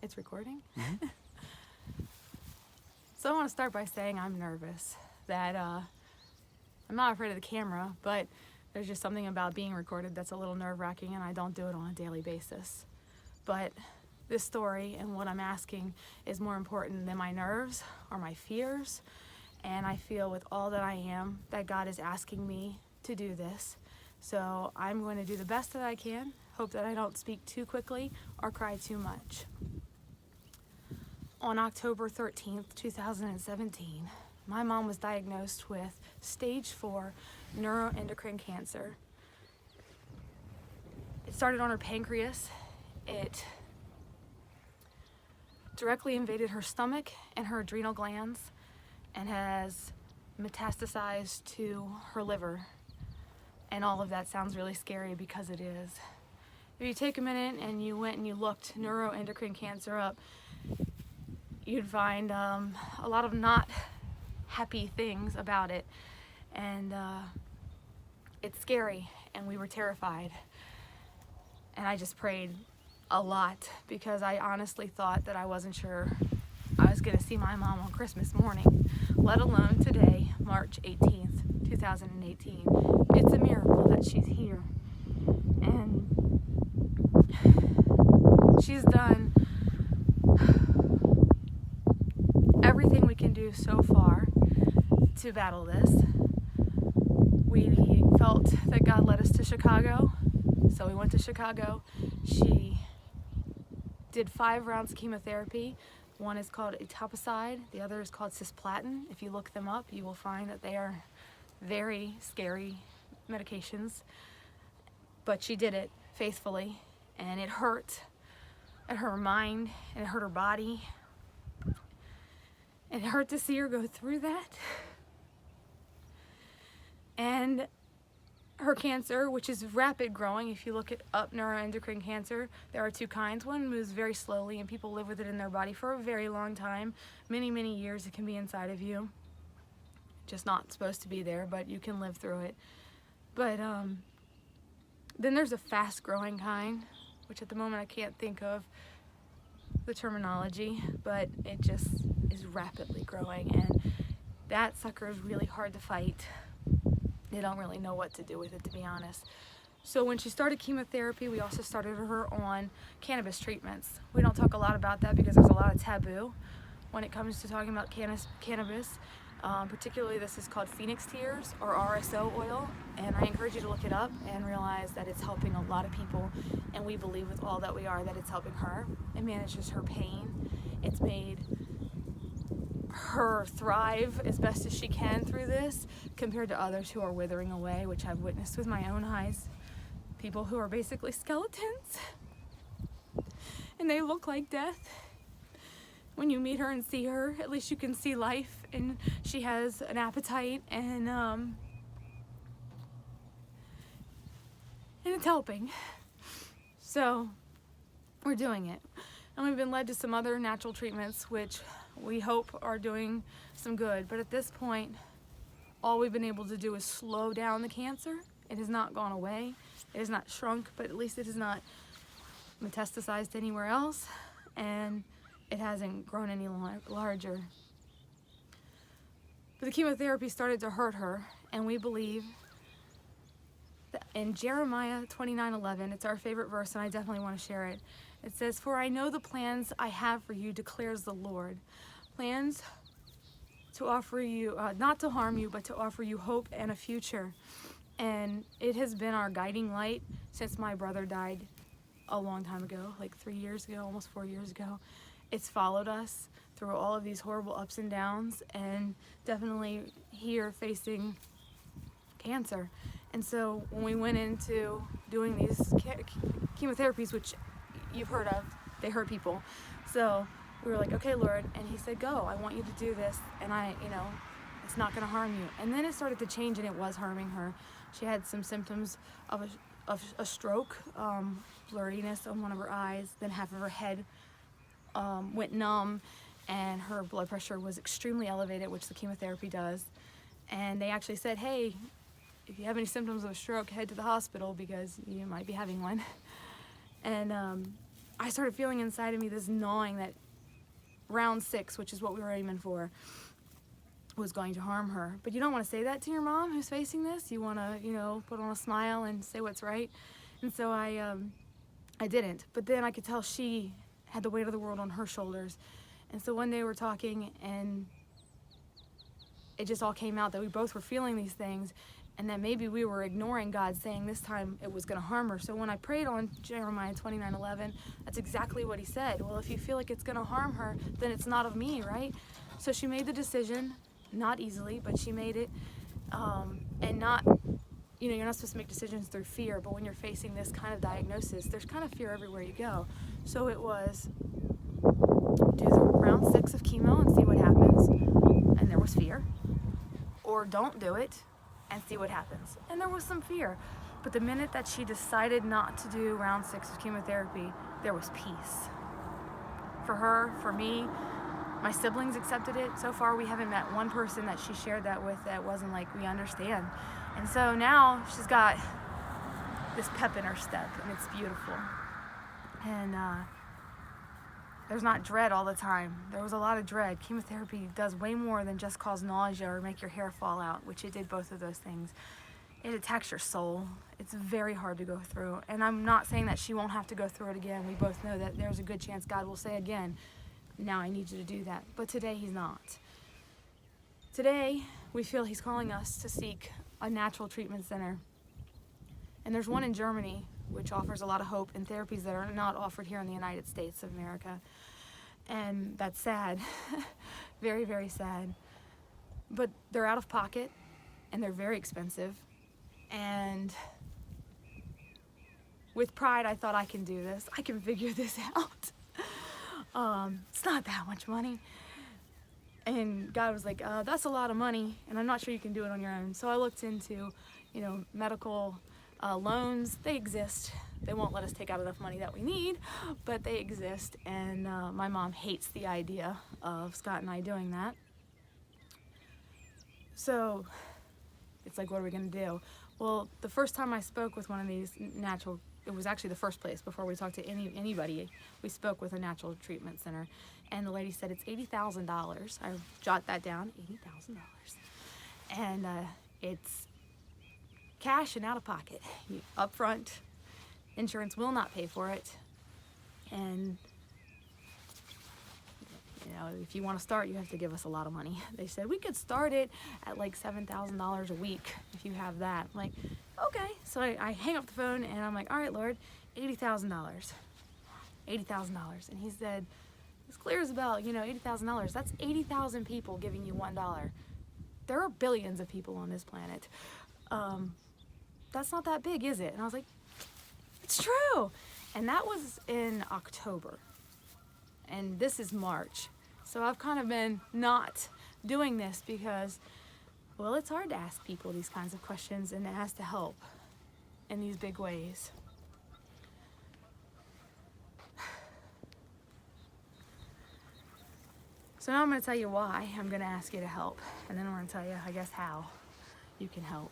It's recording? Mm-hmm. So I want to start by saying I'm nervous. That I'm not afraid of the camera, but there's just something about being recorded that's a little nerve-wracking, and I don't do it on a daily basis. But this story and what I'm asking is more important than my nerves or my fears. And I feel with all that I am that God is asking me to do this. So I'm going to do the best that I can. Hope that I don't speak too quickly or cry too much. On October 13th, 2017, my mom was diagnosed with stage 4 neuroendocrine cancer. It started on her pancreas. It directly invaded her stomach and her adrenal glands and has metastasized to her liver. And all of that sounds really scary because it is. If you take a minute and you went and you looked neuroendocrine cancer up, you'd find a lot of not happy things about it. And it's scary, and we were terrified. And I just prayed a lot because I honestly thought that I wasn't sure I was going to see my mom on Christmas morning, let alone today, March 18th, 2018. It's a miracle that she's here. And she's done everything we can do so far to battle this. We felt that God led us to Chicago, so we went to Chicago. She did 5 rounds of chemotherapy. One is called etoposide, the other is called cisplatin. If you look them up, you will find that they are very scary medications. But she did it faithfully, and it hurt. It hurt her mind, and it hurt her body. It hurt to see her go through that. And her cancer, which is rapid growing, if you look at up neuroendocrine cancer, there are 2 kinds. One moves very slowly, and people live with it in their body for a very long time. Many, many years it can be inside of you. Just not supposed to be there, but you can live through it. But then there's a fast-growing kind, which at the moment I can't think of the terminology, but it just is rapidly growing, and that sucker is really hard to fight. They don't really know what to do with it, to be honest. So when she started chemotherapy, we also started her on cannabis treatments. We don't talk a lot about that because there's a lot of taboo when it comes to talking about cannabis. Particularly this is called Phoenix Tears or RSO oil, and I encourage you to look it up and realize that it's helping a lot of people, and we believe with all that we are that it's helping her. It manages her pain. It's made her thrive as best as she can through this compared to others who are withering away, which I've witnessed with my own eyes. People who are basically skeletons and they look like death. When you meet her and see her, at least you can see life, and she has an appetite, and it's helping. So we're doing it. And we've been led to some other natural treatments which we hope are doing some good. But at this point, all we've been able to do is slow down the cancer. It has not gone away. It has not shrunk, but at least it has not metastasized anywhere else. And it hasn't grown any larger. But the chemotherapy started to hurt her, and we believe that in Jeremiah 29:11, it's our favorite verse, and I definitely want to share it. It says, "For I know the plans I have for you, declares the Lord. Plans to offer you, not to harm you, but to offer you hope and a future." And it has been our guiding light since my brother died a long time ago, like 3 years ago, almost 4 years ago. It's followed us through all of these horrible ups and downs, and definitely here facing cancer. And so when we went into doing these chemotherapies, which you've heard of, they hurt people. So we were like, okay, Lord, and he said, go, I want you to do this, and it's not gonna harm you. And then it started to change, and it was harming her. She had some symptoms of a stroke, blurriness on one of her eyes, then half of her head went numb, and her blood pressure was extremely elevated, which the chemotherapy does. And they actually said, hey, if you have any symptoms of a stroke, head to the hospital because you might be having one. And I started feeling inside of me this gnawing that round 6, which is what we were aiming for, was going to harm her. But you don't want to say that to your mom who's facing this. You want to, put on a smile and say what's right. And so I didn't. But then I could tell she had the weight of the world on her shoulders. And so one day we're talking, and it just all came out that we both were feeling these things, and that maybe we were ignoring God saying this time it was going to harm her. So when I prayed on Jeremiah 29:11, that's exactly what he said. Well, if you feel like it's going to harm her, then it's not of me, right? So she made the decision, not easily, but she made it, and not, you're not supposed to make decisions through fear, but when you're facing this kind of diagnosis, there's kind of fear everywhere you go. So it was, do the round 6 of chemo and see what happens, and there was fear, or don't do it and see what happens, and there was some fear. But the minute that she decided not to do round 6 of chemotherapy, there was peace. For her, for me, my siblings accepted it. So far we haven't met one person that she shared that with that wasn't like, we understand. And so now she's got this pep in her step, and it's beautiful. And there's not dread all the time. There was a lot of dread. Chemotherapy does way more than just cause nausea or make your hair fall out, which it did both of those things. It attacks your soul. It's very hard to go through. And I'm not saying that she won't have to go through it again. We both know that there's a good chance God will say again, now I need you to do that. But today he's not. Today we feel he's calling us to seek a natural treatment center. And there's one in Germany, which offers a lot of hope and therapies that are not offered here in the United States of America. And that's sad. Very, very sad. But they're out of pocket, and they're very expensive. And with pride, I thought, I can do this. I can figure this out. It's not that much money. And God was like, that's a lot of money, and I'm not sure you can do it on your own. So I looked into, medical loans. They exist. They won't let us take out enough money that we need, but they exist. And my mom hates the idea of Scott and I doing that. So it's like, what are we going to do? Well, the first time I spoke with one of these natural, it was actually the first place before we talked to anybody, we spoke with a natural treatment center, and the lady said it's $80,000. I jot that down, $80,000. And it's cash and out of pocket. Up front, insurance will not pay for it. And if you want to start, you have to give us a lot of money. They said we could start it at like $7,000 a week if you have that. I'm like, okay. So I hang up the phone and I'm like, all right, Lord, $80,000. $80,000. And he said, as clear as a bell, $80,000. That's 80,000 people giving you $1. There are billions of people on this planet. That's not that big, is it? And I was like, it's true. And that was in October. And this is March. So I've kind of been not doing this because, well, it's hard to ask people these kinds of questions and ask to help in these big ways. So now I'm going to tell you why I'm going to ask you to help. And then I'm going to tell you, I guess, how you can help.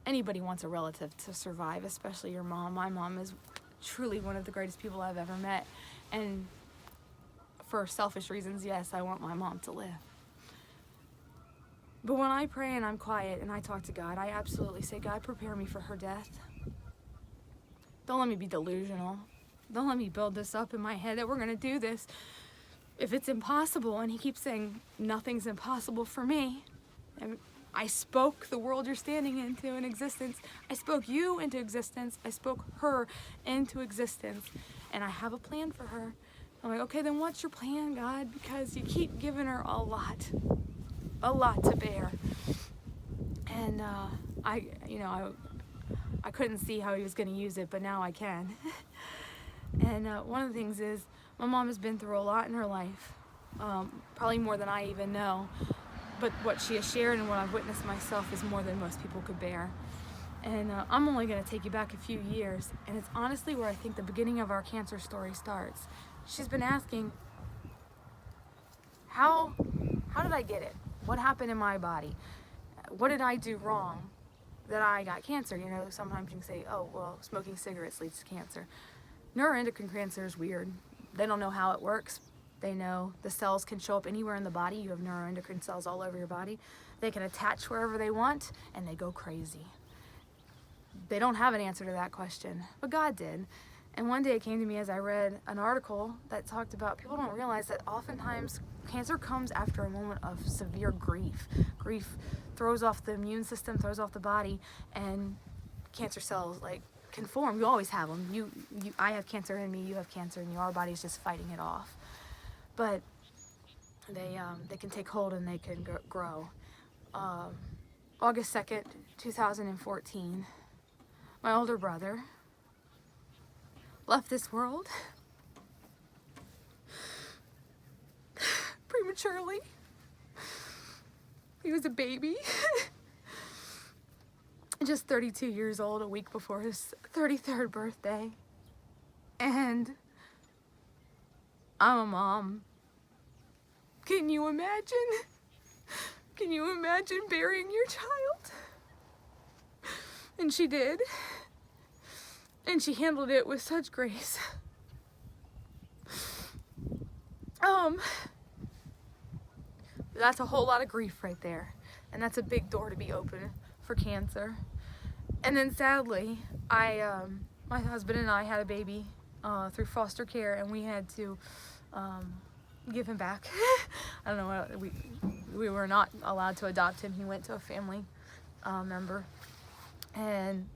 Anybody wants a relative to survive, especially your mom. My mom is truly one of the greatest people I've ever met. And for selfish reasons, yes, I want my mom to live. But when I pray and I'm quiet and I talk to God, I absolutely say, God, prepare me for her death. Don't let me be delusional. Don't let me build this up in my head that we're going to do this if it's impossible. And he keeps saying, nothing's impossible for me. And I spoke the world you're standing into in existence. I spoke you into existence. I spoke her into existence. And I have a plan for her. I'm like, okay, then what's your plan, God? Because you keep giving her a lot to bear. And I couldn't see how he was going to use it, but now I can. And one of the things is, my mom has been through a lot in her life, probably more than I even know. But what she has shared and what I've witnessed myself is more than most people could bear. And I'm only going to take you back a few years, and it's honestly where I think the beginning of our cancer story starts. She's been asking, how did I get it? What happened in my body? What did I do wrong that I got cancer. You know, sometimes you can say, oh, well, smoking cigarettes leads to cancer. Neuroendocrine cancer is weird. They don't know how it works. They know the cells can show up anywhere in the body. You have neuroendocrine cells all over your body. They can attach wherever they want, and they go crazy. They don't have an answer to that question, but God did. And one day it came to me as I read an article that talked about people don't realize that oftentimes cancer comes after a moment of severe grief. Grief throws off the immune system, throws off the body, and cancer cells like can form. You always have them. I have cancer in me, you have cancer in you. Our body's just fighting it off. But they can take hold and they can grow. August 2nd, 2014, my older brother left this world prematurely. He was a baby, just 32 years old, a week before his 33rd birthday. And I'm a mom. Can you imagine? Can you imagine burying your child? And she did. And she handled it with such grace. That's a whole lot of grief right there. And that's a big door to be open for cancer. And then sadly, my husband and I had a baby through foster care, and we had to give him back. I don't know, we were not allowed to adopt him. He went to a family member. And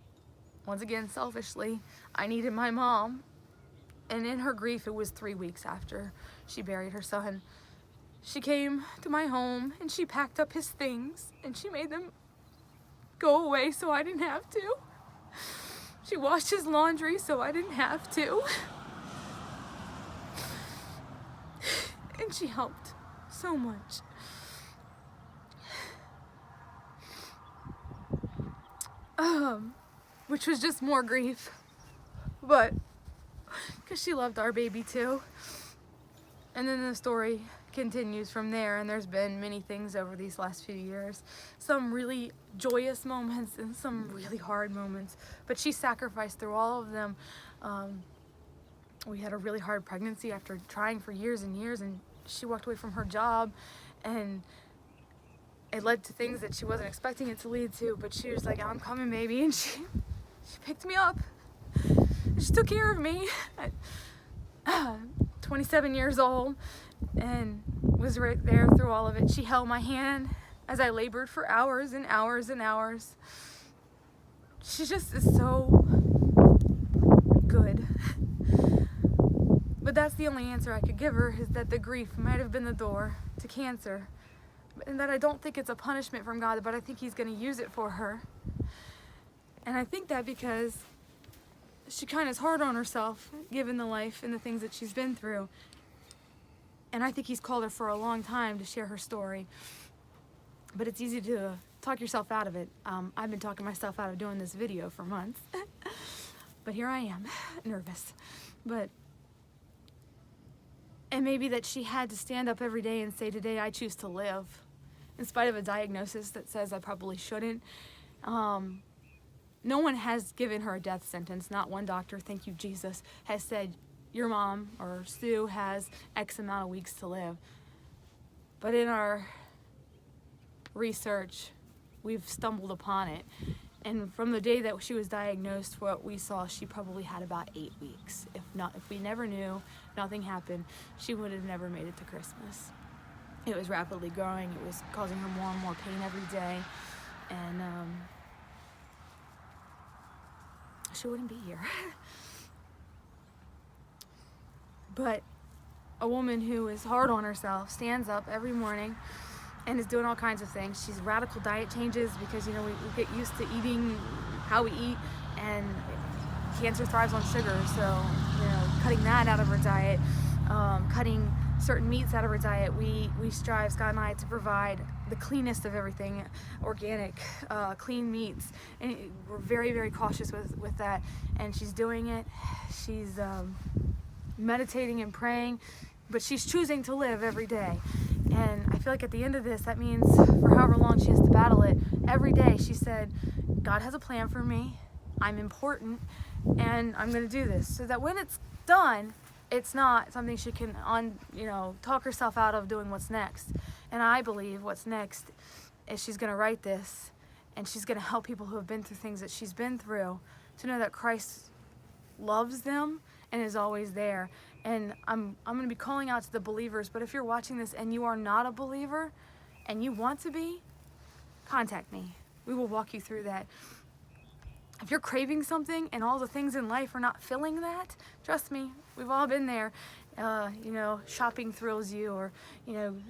once again, selfishly, I needed my mom. And in her grief, it was 3 weeks after she buried her son. She came to my home and she packed up his things and she made them go away so I didn't have to. She washed his laundry so I didn't have to. And she helped so much. Which was just more grief, but because she loved our baby too. And then the story continues from there, and there's been many things over these last few years. Some really joyous moments and some really hard moments, but she sacrificed through all of them. We had a really hard pregnancy after trying for years and years, and she walked away from her job, and it led to things that she wasn't expecting it to lead to, but she was like, I'm coming, baby, and she picked me up. She took care of me at 27 years old and was right there through all of it. She held my hand as I labored for hours and hours and hours. She just is so good. But that's the only answer I could give her, is that the grief might have been the door to cancer. And that I don't think it's a punishment from God, but I think He's going to use it for her. And I think that because she kind of is hard on herself, given the life and the things that she's been through. And I think He's called her for a long time to share her story. But it's easy to talk yourself out of it. I've been talking myself out of doing this video for months. But here I am, nervous. And maybe that she had to stand up every day and say, today I choose to live, in spite of a diagnosis that says I probably shouldn't. No one has given her a death sentence. Not one doctor, thank you Jesus, has said your mom or Sue has X amount of weeks to live. But in our research, we've stumbled upon it. And from the day that she was diagnosed, what we saw, she probably had about 8 weeks. If we never knew, nothing happened, she would have never made it to Christmas. It was rapidly growing. It was causing her more and more pain every day. And she wouldn't be here. But a woman who is hard on herself stands up every morning and is doing all kinds of things. She's radical diet changes because, you know, we get used to eating how we eat, and cancer thrives on sugar. So, you know, cutting that out of her diet, cutting certain meats out of her diet. We strive, Scott and I, to provide the cleanest of everything, organic, clean meats. And we're very, very cautious with that. And she's doing it. She's meditating and praying, but she's choosing to live every day. And I feel like at the end of this, that means for however long she has to battle it, every day she said, God has a plan for me, I'm important, and I'm going to do this. So that when it's done, it's not something she can talk herself out of doing what's next. And I believe what's next is she's going to write this, and she's going to help people who have been through things that she's been through to know that Christ loves them and is always there. And I'm going to be calling out to the believers, but if you're watching this and you are not a believer and you want to be, contact me. We will walk you through that. If you're craving something and all the things in life are not filling that, trust me, we've all been there. Shopping thrills you, or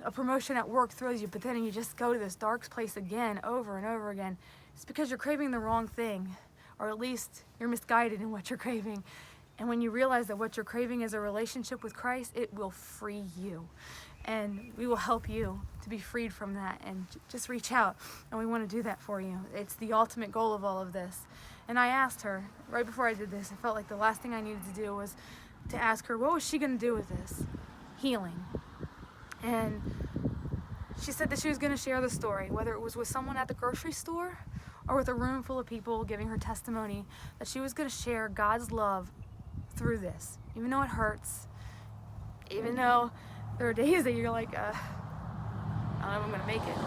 a promotion at work thrills you, but then you just go to this dark place again over and over again. It's because you're craving the wrong thing, or at least you're misguided in what you're craving. And when you realize that what you're craving is a relationship with Christ, it will free you. And we will help you to be freed from that. And just reach out, and we want to do that for you. It's the ultimate goal of all of this. And I asked her, right before I did this, I felt like the last thing I needed to do was to ask her, what was she going to do with this? Healing. And she said that she was going to share the story, whether it was with someone at the grocery store or with a room full of people giving her testimony, that she was going to share God's love through this. Even though it hurts, even though there are days that you're like, I don't know if I'm going to make it.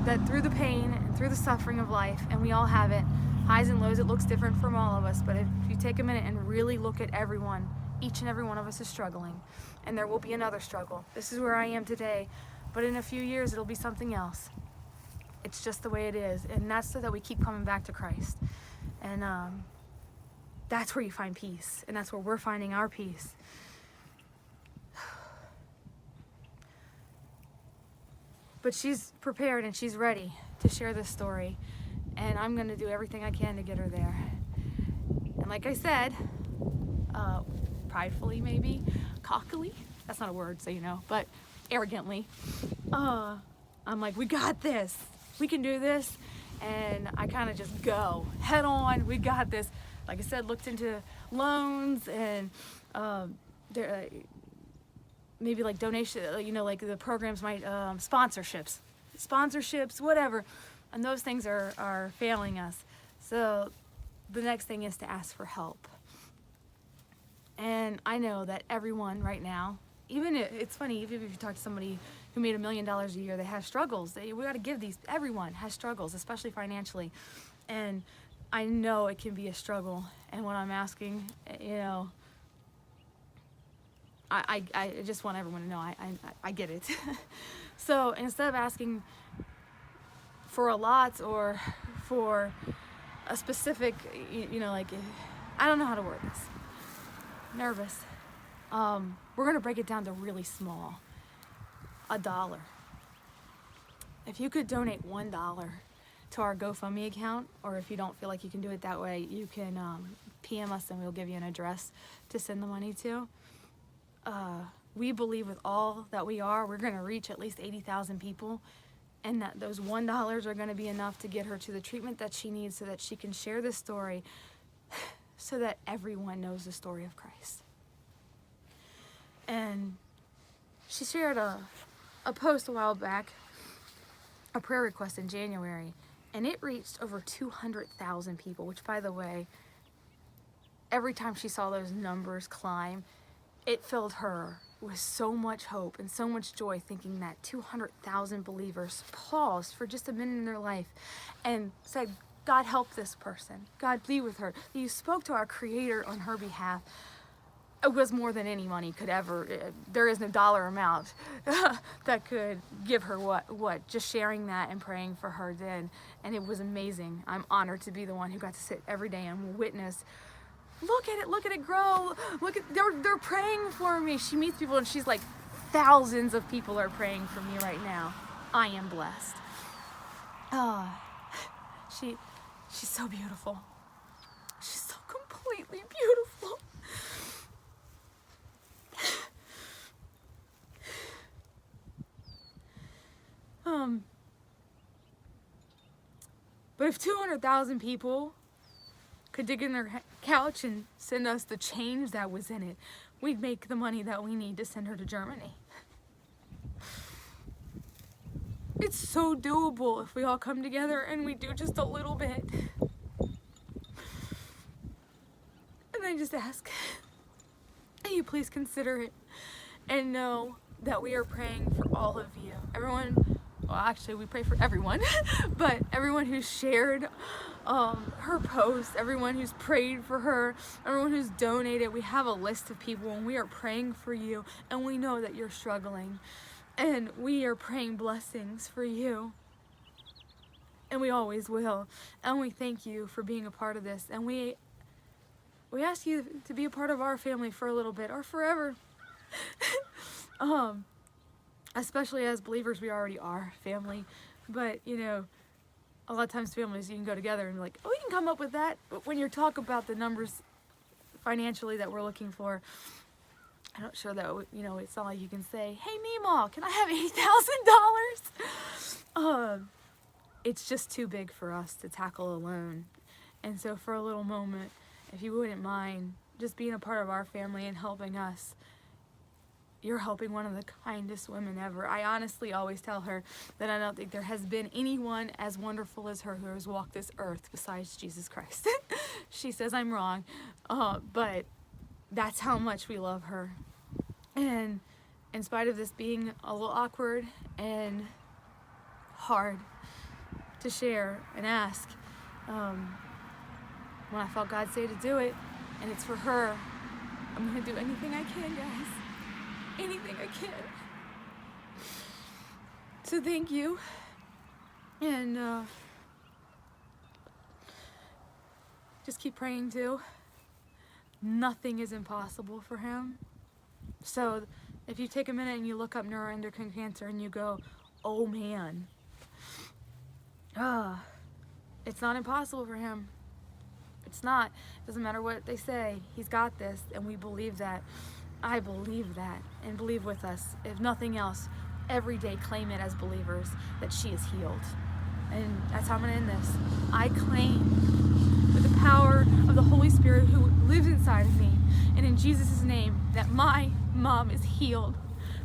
That through the pain and through the suffering of life, and we all have it, highs and lows, it looks different from all of us, but if you take a minute and really look at everyone, each and every one of us is struggling, and there will be another struggle. This is where I am today, but in a few years it'll be something else. It's just the way it is, and that's so that we keep coming back to Christ. And that's where you find peace, and that's where we're finding our peace. But she's prepared and she's ready to share this story, and I'm going to do everything I can to get her there. And like I said, pridefully maybe, cockily, that's not a word, so but arrogantly, I'm like, we got this, we can do this, and I kind of just go head on, we got this. Like I said, looked into loans and maybe like donation, like the programs might, sponsorships, whatever. And those things are failing us. So the next thing is to ask for help. And I know that everyone right now, it's funny, even if you talk to somebody who made $1 million a year, they have struggles. We got to give everyone has struggles, especially financially. And I know it can be a struggle. And what I'm asking, I just want everyone to know I get it. So instead of asking for a lot or for a specific, I don't know how to word this. Nervous. We're going to break it down to really small. $1. If you could donate $1 to our GoFundMe account, or if you don't feel like you can do it that way, you can PM us and we'll give you an address to send the money to. We believe with all that we're going to reach at least 80,000 people, and that those $1 are going to be enough to get her to the treatment that she needs so that she can share this story so that everyone knows the story of Christ. And she shared a post a while back, a prayer request in January, and it reached over 200,000 people, which, by the way, every time she saw those numbers climb, it filled her with so much hope and so much joy, thinking that 200,000 believers paused for just a minute in their life and said, God, help this person. God, be with her. You spoke to our Creator on her behalf. It was more than any money could ever, there is no dollar amount that could give her what just sharing that and praying for her did. And it was amazing. I'm honored to be the one who got to sit every day and witness. Look at it grow. They're praying for me. She meets people and she's like, thousands of people are praying for me right now. I am blessed. She's so beautiful. She's so completely beautiful. But if 200,000 people could dig in their couch and send us the change that was in it, we'd make the money that we need to send her to Germany. It's so doable if we all come together and we do just a little bit. And I just ask that you please consider it and know that we are praying for all of you. Everyone, well, actually we pray for everyone, but everyone who's shared her post, everyone who's prayed for her, everyone who's donated. We have a list of people and we are praying for you, and we know that you're struggling, and we are praying blessings for you, and we always will. And we thank you for being a part of this, and we ask you to be a part of our family for a little bit or forever. Especially as believers, we already are family, but you know, a lot of times families, you can go together and be like, oh, you can come up with that. But when you talk about the numbers financially that we're looking for, I'm not sure that, you know, it's not like you can say, hey, Meemaw, can I have $80,000? It's just too big for us to tackle alone. And so for a little moment, if you wouldn't mind just being a part of our family and helping us, you're helping one of the kindest women ever. I honestly always tell her that I don't think there has been anyone as wonderful as her who has walked this earth besides Jesus Christ. She says I'm wrong, but that's how much we love her. And in spite of this being a little awkward and hard to share and ask, when I felt God say to do it, and it's for her, I'm gonna do anything I can, guys. Anything I can. So thank you, and just keep praying too. Nothing is impossible for him. So if you take a minute and you look up neuroendocrine cancer and you go, oh man, it's not impossible for him. It's not. It doesn't matter what they say. He's got this, and we believe that. I believe that, and believe with us. If nothing else, every day claim it as believers that she is healed. And that's how I'm going to end this. I claim with the power of the Holy Spirit who lives inside of me, and in Jesus' name, that my mom is healed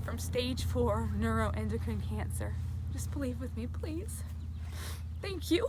from stage 4 neuroendocrine cancer. Just believe with me, please. Thank you.